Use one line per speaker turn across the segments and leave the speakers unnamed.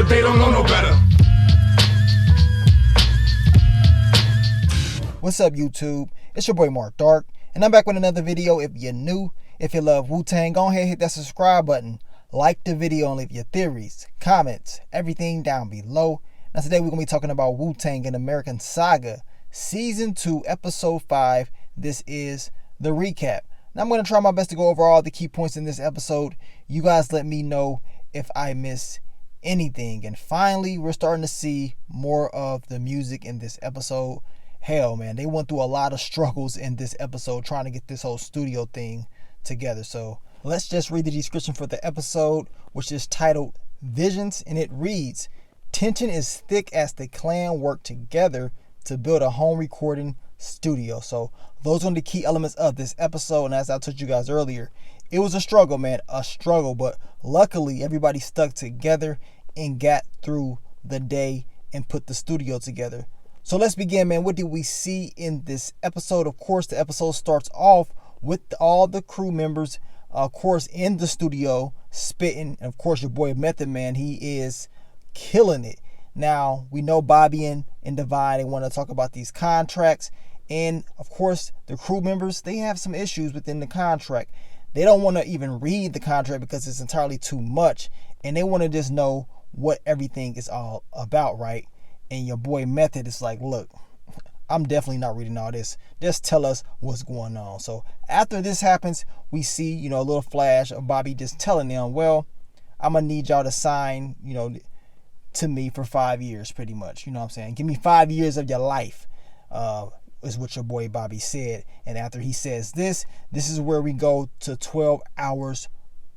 but they don't know no better.
What's up, YouTube? It's your boy Mark Dark, and I'm back with another video. If you're new, if you love Wu-Tang, go ahead and hit that subscribe button. Like the video and leave your theories, comments, everything down below. Now today we're going to be talking about Wu-Tang and American Saga, Season 2, Episode 5. This is the recap. Now I'm going to try my best to go over all the key points in this episode. You guys let me know if I miss anything. And finally, we're starting to see more of the music in this episode. Hell, man, they went through a lot of struggles in this episode trying to get this whole studio thing together. So let's just read the description for the episode, which is titled Visions, and it reads, tension is thick as the clan work together to build a home recording studio. So those are the key elements of this episode, and as I told you guys earlier, it was a struggle, man, a struggle, but luckily everybody stuck together and got through the day and put the studio together. So let's begin, man. What did we see in this episode? Of course, the episode starts off with all the crew members, of course, in the studio spitting. And of course, your boy Method Man, he is killing it. Now, we know Bobby and Divine, they want to talk about these contracts. And of course, the crew members, they have some issues within the contract. They don't want to even read the contract because it's entirely too much. And they want to just know what everything is all about, right? And your boy Method is like, look, I'm definitely not reading all this. Just tell us what's going on. So after this happens, we see, a little flash of Bobby just telling them, well, I'm going to need y'all to sign, to me for 5 years, pretty much. You know what I'm saying? Give me 5 years of your life, is what your boy Bobby said. And after he says this is where we go to 12 hours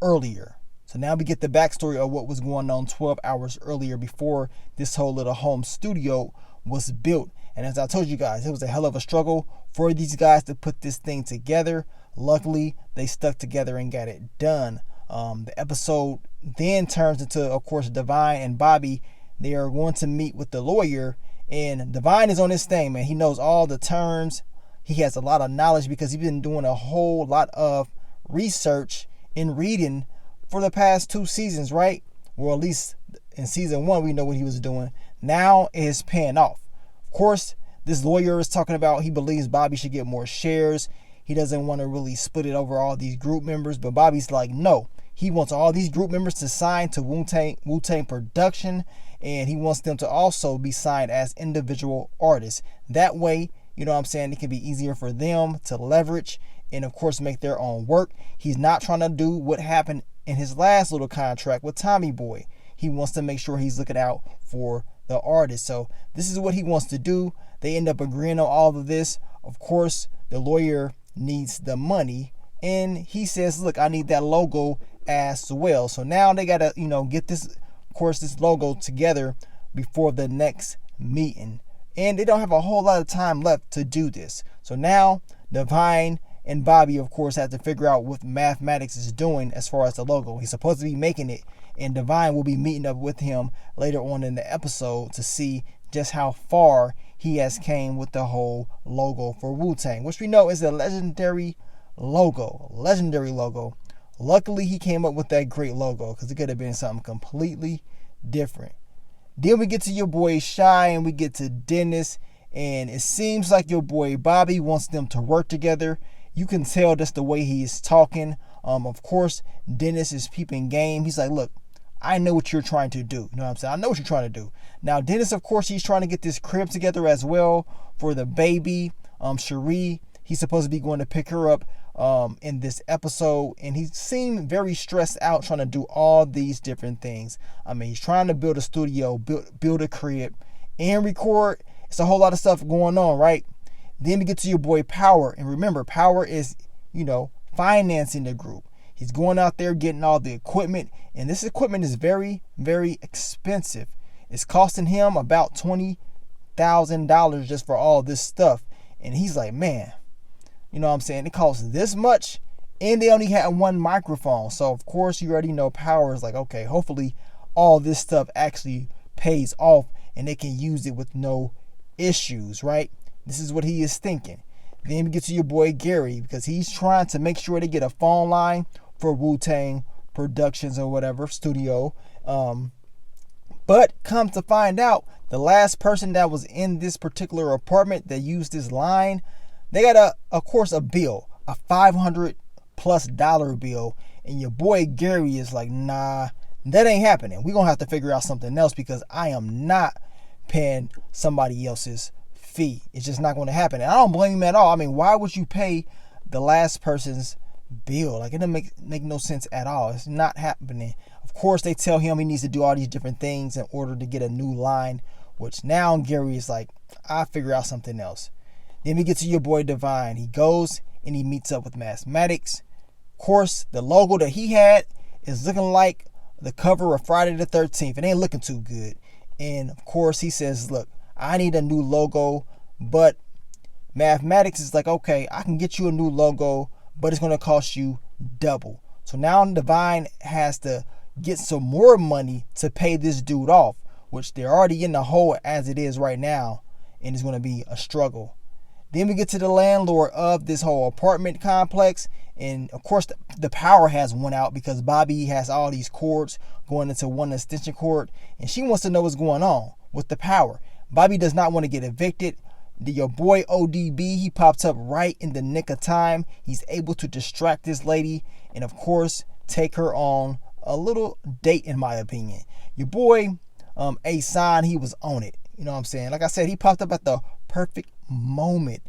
earlier. So now we get the backstory of what was going on 12 hours earlier before this whole little home studio was built. And as I told you guys, it was a hell of a struggle for these guys to put this thing together. Luckily, they stuck together and got it done. The episode then turns into, of course, Divine and Bobby. They are going to meet with the lawyer. And Divine is on this thing, man. He knows all the terms. He has a lot of knowledge because he's been doing a whole lot of research and reading for the past 2 seasons, right? Well, at least in season 1, we know what he was doing. Now it is paying off. Of course, this lawyer is talking about he believes Bobby should get more shares. He doesn't want to really split it over all these group members, but Bobby's like, no. He wants all these group members to sign to Wu-Tang Production, and he wants them to also be signed as individual artists. That way, you know what I'm saying, it can be easier for them to leverage and, of course, make their own work. He's not trying to do what happened in his last little contract with Tommy Boy. He wants to make sure he's looking out for the artist. So this is what he wants to do. They end up agreeing on all of this. Of course, the lawyer needs the money, and he says, look, I need that logo as well. So now they got to, get this, of course, this logo together before the next meeting. And they don't have a whole lot of time left to do this. So now Divine and Bobby, of course, have to figure out what mathematics is doing as far as the logo. He's supposed to be making it, and Divine will be meeting up with him later on in the episode to see just how far he has came with the whole logo for Wu-Tang, which we know is a legendary logo. Luckily, he came up with that great logo because it could have been something completely different. Then we get to your boy Shy and we get to Dennis, and it seems like your boy Bobby wants them to work together. You can tell just the way he is talking. Of course, Dennis is peeping game. He's like, look, I know what you're trying to do. You know what I'm saying? I know what you're trying to do. Now, Dennis, of course, he's trying to get this crib together as well for the baby, Cherie. He's supposed to be going to pick her up in this episode. And he seemed very stressed out trying to do all these different things. I mean, he's trying to build a studio, build a crib, and record. It's a whole lot of stuff going on, right? Then we get to your boy Power. And remember, Power is, financing the group. He's going out there getting all the equipment. And this equipment is very, very expensive. It's costing him about $20,000 just for all this stuff. And he's like, man, you know what I'm saying? It costs this much. And they only had one microphone. So, of course, you already know Power is like, okay, hopefully all this stuff actually pays off and they can use it with no issues, right? This is what he is thinking. Then we get to your boy Gary, because he's trying to make sure they get a phone line for Wu-Tang Productions or whatever studio. But come to find out, the last person that was in this particular apartment that used this line, they got of course, a bill, a $500+ bill. And your boy Gary is like, nah, that ain't happening. We're going to have to figure out something else because I am not paying somebody else's fee. It's just not going to happen. And I don't blame him at all. I mean, why would you pay the last person's bill? Like, it doesn't make no sense at all. It's not happening. Of course, they tell him he needs to do all these different things in order to get a new line, which now Gary is like, I'll figure out something else. Then we get to your boy Divine. He goes and he meets up with Mathematics. Of course, the logo that he had is looking like the cover of Friday the 13th. It ain't looking too good. And of course, he says, look, I need a new logo. But Mathematics is like, okay, I can get you a new logo, but it's going to cost you double. So now Divine has to get some more money to pay this dude off, which they're already in the hole as it is right now, and it's going to be a struggle. Then we get to the landlord of this whole apartment complex, and of course the power has went out because Bobby has all these cords going into one extension cord, and she wants to know what's going on with the power. Bobby does not want to get evicted. Your boy ODB, he pops up right in the nick of time. He's able to distract this lady and of course take her on a little date, in my opinion. Your boy A-Sign, he was on it. You know what I'm saying? Like I said, he popped up at the perfect moment.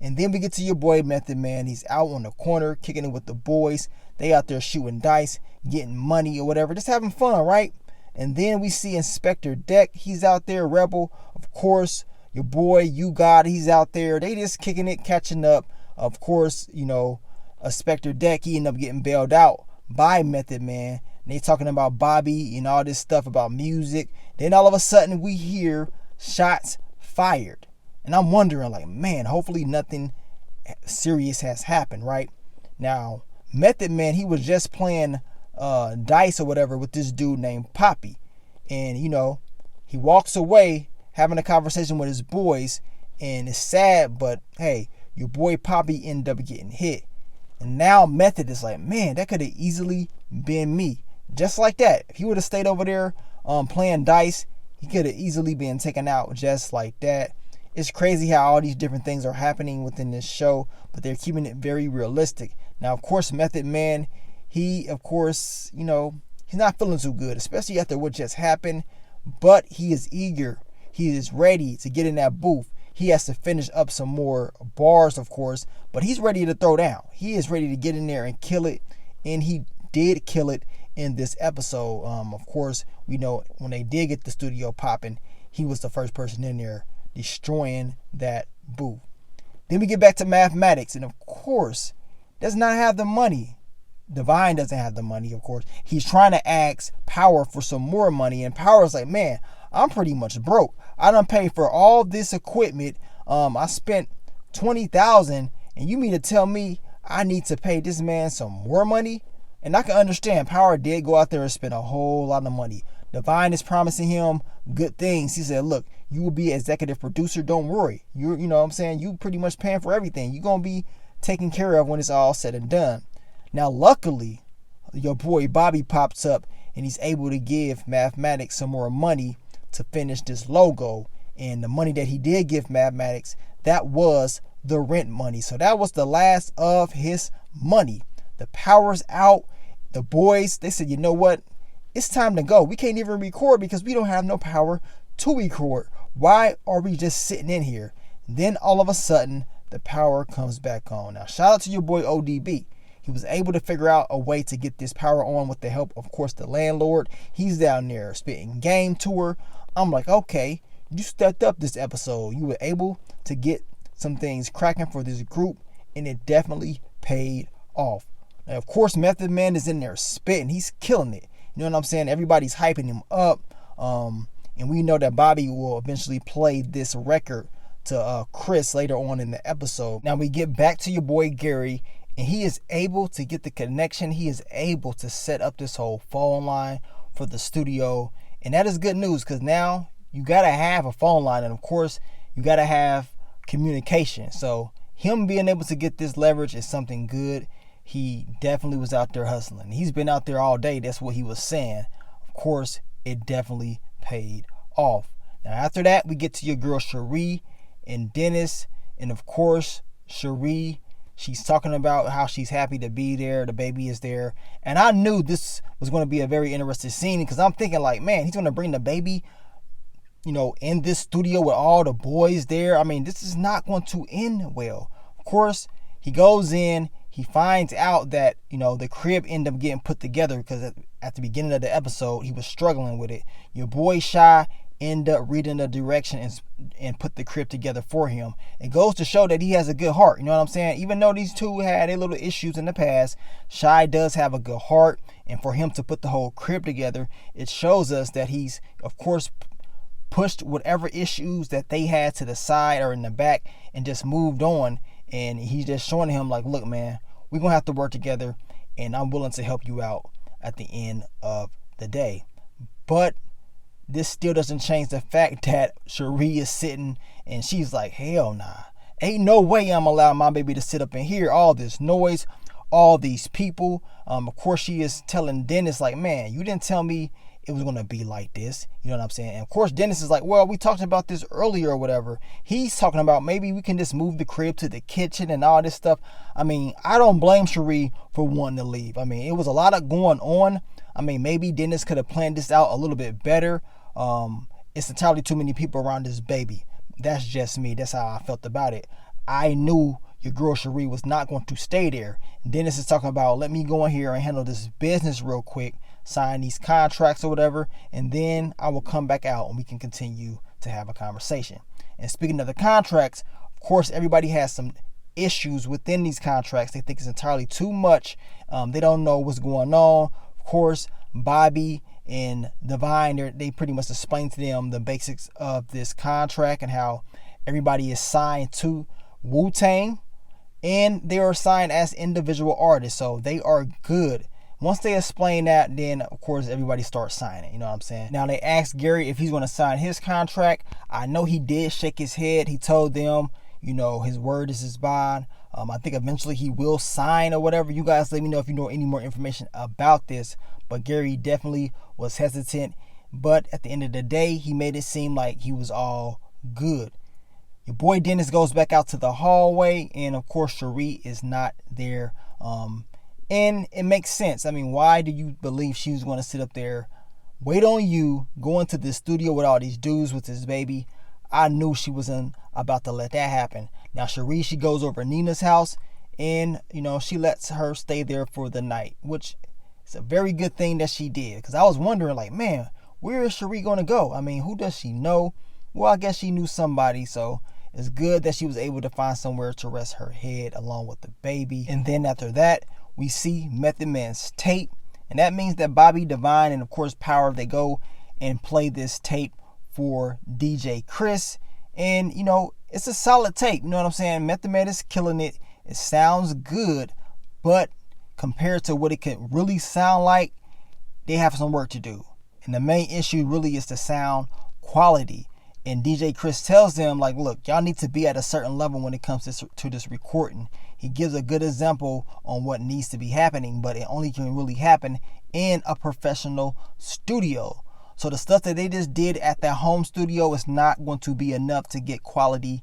And then we get to your boy Method Man. He's out on the corner kicking it with the boys. They out there shooting dice, getting money or whatever, just having fun, right? And then we see Inspector Deck. He's out there, Rebel. Of course, your boy You God, he's out there. They just kicking it, catching up. Of course, you know, Inspector Deck, he ended up getting bailed out by Method Man. And they talking about Bobby and all this stuff about music. Then all of a sudden we hear shots fired. And I'm wondering, like, man, hopefully nothing serious has happened, right? Now, Method Man, he was just playing dice or whatever with this dude named Poppy. And, you know, he walks away having a conversation with his boys. And it's sad, but hey, your boy Poppy ended up getting hit. And now Method is like, man, that could have easily been me. Just like that. If he would have stayed over there playing dice, he could have easily been taken out just like that. It's crazy how all these different things are happening within this show, but they're keeping it very realistic. Now, of course, Method Man, he, of course, you know, he's not feeling too good, especially after what just happened, but he is eager. He is ready to get in that booth. He has to finish up some more bars, of course, but he's ready to throw down. He is ready to get in there and kill it, and he did kill it in this episode. Of course, we know when they did get the studio popping, he was the first person in there destroying that booth. Then we get back to Mathematics, and of course, does not have the money. Divine doesn't have the money, of course. He's trying to ask Power for some more money, and Power's like, man, I'm pretty much broke. I done paid for all this equipment. I spent $20,000, and you mean to tell me I need to pay this man some more money? And I can understand Power did go out there and spend a whole lot of money. Divine is promising him good things. He said, look, you will be executive producer. Don't worry. You know what I'm saying? You pretty much paying for everything. You're going to be taken care of when it's all said and done. Now, luckily, your boy Bobby pops up and he's able to give Mathematics some more money to finish this logo. And the money that he did give Mathematics, that was the rent money. So that was the last of his money. The power's out. The boys, they said, you know what? It's time to go. We can't even record because we don't have no power to record. Why are we just sitting in here? And then all of a sudden, the power comes back on. Now, shout out to your boy ODB. He was able to figure out a way to get this power on with the help, of course, the landlord. He's down there spitting game to her. I'm like, okay, you stepped up this episode. You were able to get some things cracking for this group, and it definitely paid off. Now, of course, Method Man is in there spitting. He's killing it. You know what I'm saying? Everybody's hyping him up. And we know that Bobby will eventually play this record to Chris later on in the episode. Now we get back to your boy Gary, and he is able to get the connection. He is able to set up this whole phone line for the studio. And that is good news because now you got to have a phone line. And of course, you got to have communication. So him being able to get this leverage is something good. He definitely was out there hustling. He's been out there all day. That's what he was saying. Of course, it definitely paid off. Now after that, we get to your girl Cherie and Dennis. And of course, Cherie, she's talking about how she's happy to be there. The baby is there. And I knew this was going to be a very interesting scene because I'm thinking like, man, he's going to bring the baby, in this studio with all the boys there. I mean, this is not going to end well. Of course, he goes in. He finds out that, the crib ended up getting put together because at the beginning of the episode, he was struggling with it. Your boy Shy ended up reading the direction and put the crib together for him. It goes to show that he has a good heart. You know what I'm saying? Even though these two had a little issues in the past, Shy does have a good heart. And for him to put the whole crib together, it shows us that he's, of course, pushed whatever issues that they had to the side or in the back and just moved on. And he's just showing him like, look, man, we're going to have to work together and I'm willing to help you out at the end of the day. But this still doesn't change the fact that Cherie is sitting and she's like, hell nah. Ain't no way I'm allowing my baby to sit up and hear all this noise, all these people. Of course, she is telling Dennis like, man, you didn't tell me it was going to be like this. You know what I'm saying? And of course, Dennis is like, well, we talked about this earlier or whatever. He's talking about maybe we can just move the crib to the kitchen and all this stuff. I mean, I don't blame Cherie for wanting to leave. I mean, it was a lot of going on. I mean, maybe Dennis could have planned this out a little bit better. It's entirely too many people around this baby. That's just me. That's how I felt about it. I knew your girl Cherie was not going to stay there. Dennis is talking about, let me go in here and handle this business real quick, sign these contracts or whatever, and then I will come back out and we can continue to have a conversation. And speaking of the contracts, of course, everybody has some issues within these contracts. They think it's entirely too much. They don't know what's going on. Of course, Bobby and Divine, they pretty much explain to them the basics of this contract and how everybody is signed to Wu-Tang and they are signed as individual artists, so they are good. Once they explain that, then of course everybody starts signing. You know what I'm saying? Now they asked Gary if he's going to sign his contract. I know he did shake his head. He told them, his word is his bond. I think eventually he will sign or whatever. You guys let me know if you know any more information about this. But Gary definitely was hesitant. But at the end of the day, he made it seem like he was all good. Your boy Dennis goes back out to the hallway. And of course, Cherie is not there. And it makes sense. I mean, why do you believe she was going to sit up there, wait on you, go into the studio with all these dudes with his baby? I knew she wasn't about to let that happen. Now, Cherie, she goes over to Nina's house and, she lets her stay there for the night, which is a very good thing that she did. Because I was wondering, like, man, where is Cherie going to go? I mean, who does she know? Well, I guess she knew somebody, so it's good that she was able to find somewhere to rest her head along with the baby. And then after that, we see Method Man's tape. And that means that Bobby, Divine, and of course Power, they go and play this tape for DJ Chris. And, it's a solid tape. You know what I'm saying? Method Man is killing it. It sounds good. But compared to what it could really sound like, they have some work to do. And the main issue really is the sound quality. And DJ Chris tells them, like, look, y'all need to be at a certain level when it comes to this recording. He gives a good example on what needs to be happening, but it only can really happen in a professional studio. So the stuff that they just did at that home studio is not going to be enough to get quality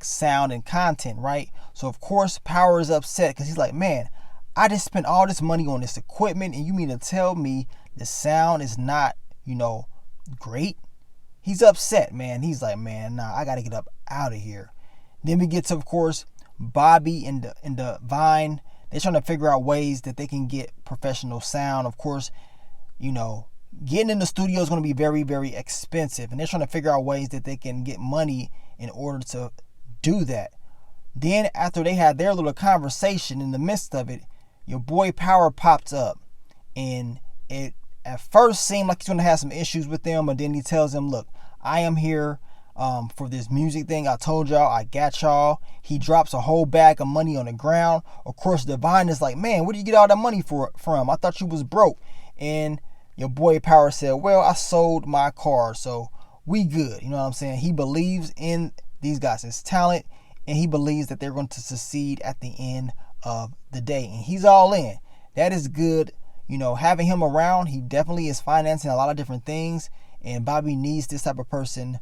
sound and content, right? So of course, Power is upset because he's like, man, I just spent all this money on this equipment and you mean to tell me the sound is not, great? He's upset, man. He's like, man, nah, I got to get up out of here. Then we get to, of course, Bobby and Divine. They're trying to figure out ways that they can get professional sound. Of course, getting in the studio is going to be very, very expensive. And they're trying to figure out ways that they can get money in order to do that. Then after they had their little conversation, in the midst of it, your boy Power popped up. And it at first seemed like he's going to have some issues with them. But then he tells them, look, I am here for this music thing. I told y'all, I got y'all. He drops a whole bag of money on the ground. Of course, Divine is like, man, where do you get all that money from? I thought you was broke. And your boy Power said, well, I sold my car, so we good. You know what I'm saying? He believes in these guys' talent, and he believes that they're going to succeed at the end of the day. And he's all in. That is good. Having him around, he definitely is financing a lot of different things. and Bobby needs this type of person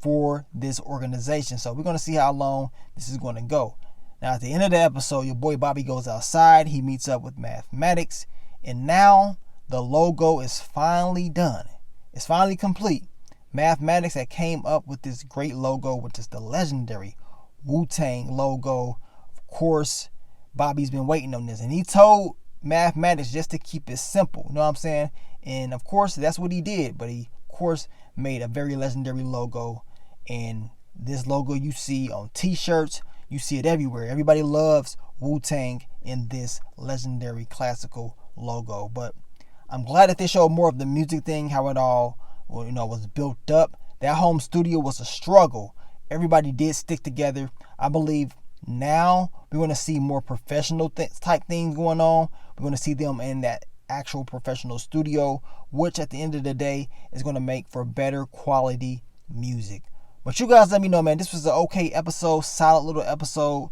for this organization. So we're going to see how long this is going to go. Now at the end of the episode, your boy Bobby goes outside. He meets up with Mathematics, and now the logo is finally done. It's finally complete. Mathematics that came up with this great logo, which is the legendary Wu-Tang logo. Of course, Bobby's been waiting on this, and he told Mathematics just to keep it simple. You know what I'm saying? And of course, that's what he did. But he, of course, made a very legendary logo. And this logo you see on t-shirts, you see it everywhere. Everybody loves Wu-Tang in this legendary classical logo. But I'm glad that they showed more of the music thing, how it all was built up. That home studio was a struggle. Everybody did stick together. I believe now we're going to see more professional type things going on. We're going to see them in that actual professional studio, which at the end of the day is going to make for better quality music. But you guys let me know, man. This was an okay episode, solid little episode.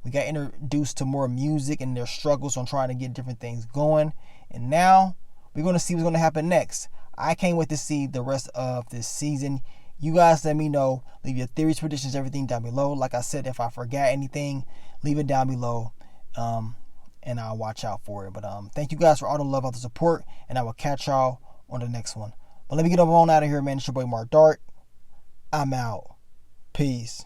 We got introduced to more music and their struggles on trying to get different things going. And now we're going to see what's going to happen next. I can't wait to see the rest of this season. You guys let me know. Leave your theories, predictions, everything down below. Like I said, if I forgot anything, leave it down below. And I'll watch out for it. But thank you guys for all the love, all the support. And I will catch y'all on the next one. But let me get on out of here, man. It's your boy Mark Dark. I'm out. Peace.